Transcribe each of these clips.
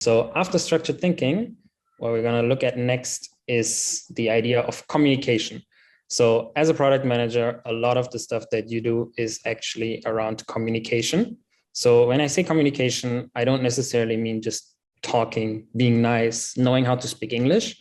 So after structured thinking, what we're going to look at next is the idea of communication. So as a product manager, a lot of the stuff that you do is actually around communication. So when I say communication, I don't necessarily mean just talking, being nice, knowing how to speak English,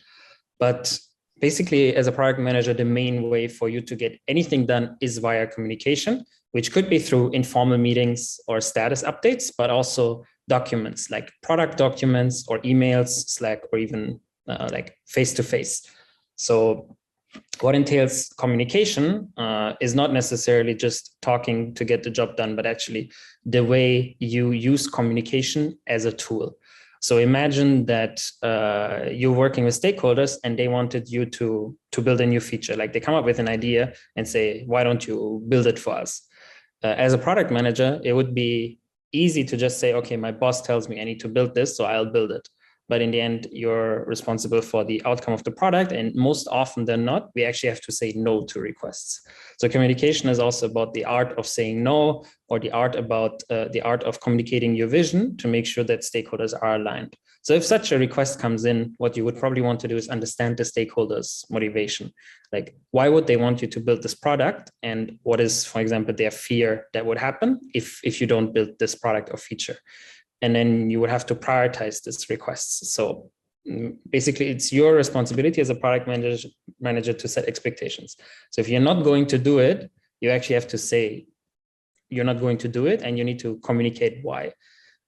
but basically as a product manager, the main way for you to get anything done is via communication, which could be through informal meetings or status updates, but also documents like product documents or emails, Slack, or even like face-to-face. So what entails communication is not necessarily just talking to get the job done, but actually the way you use communication as a tool. So imagine that you're working with stakeholders and they wanted you to build a new feature. Like they come up with an idea and say, why don't you build it for us? As a product manager, it would be easy to just say, okay, my boss tells me I need to build this, so I'll build it. But in the end, you're responsible for the outcome of the product. And most often than not, we actually have to say no to requests. So communication is also about the art of saying no, or the art of communicating your vision to make sure that stakeholders are aligned. So if such a request comes in, what you would probably want to do is understand the stakeholders' motivation. Like, why would they want you to build this product? And what is, for example, their fear that would happen if you don't build this product or feature? And then you would have to prioritize these requests. So basically, it's your responsibility as a product manager to set expectations. So if you're not going to do it, you actually have to say you're not going to do it, and you need to communicate why.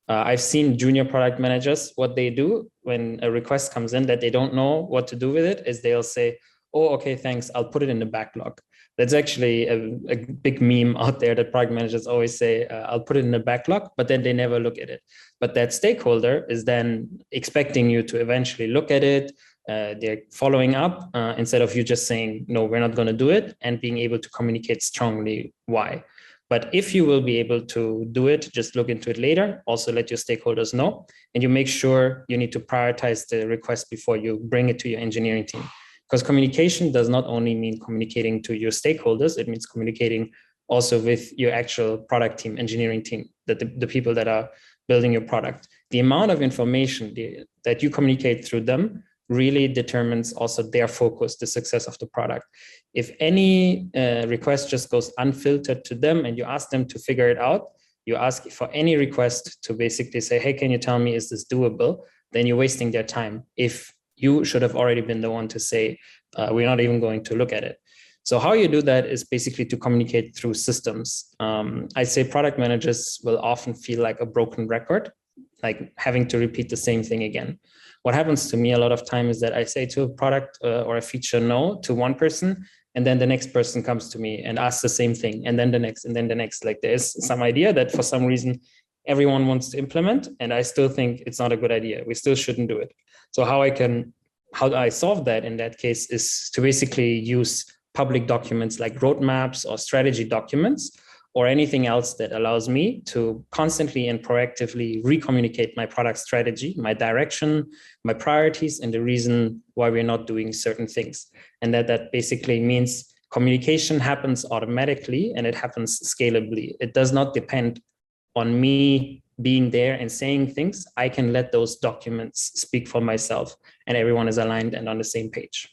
I've seen junior product managers, what they do when a request comes in that they don't know what to do with it is they'll say, oh, okay, thanks, I'll put it in the backlog. That's actually a big meme out there that product managers always say, I'll put it in the backlog, but then they never look at it. But that stakeholder is then expecting you to eventually look at it. They're following up instead of you just saying, no, we're not going to do it, and being able to communicate strongly why. But if you will be able to do it, just look into it later. Also let your stakeholders know, and you make sure you need to prioritize the request before you bring it to your engineering team. Because communication does not only mean communicating to your stakeholders, it means communicating also with your actual product team, engineering team, the people that are building your product. The amount of information that you communicate through them really determines also their focus, the success of the product. If any request just goes unfiltered to them and you ask them to figure it out, you ask for any request to basically say, hey, can you tell me, is this doable? Then you're wasting their time. If you should have already been the one to say, we're not even going to look at it. So how you do that is basically to communicate through systems. I say product managers will often feel like a broken record, like having to repeat the same thing again. What happens to me a lot of time is that I say to a product or a feature no to one person, and then the next person comes to me and asks the same thing, and then the next, and then the next. Like there's some idea that for some reason everyone wants to implement, and I still think it's not a good idea. We still shouldn't do it. So how I solve that in that case is to basically use public documents like roadmaps or strategy documents, or anything else that allows me to constantly and proactively recommunicate my product strategy, my direction, my priorities, and the reason why we're not doing certain things. And that basically means communication happens automatically and it happens scalably. It does not depend on me being there and saying things. I can let those documents speak for myself, and everyone is aligned and on the same page.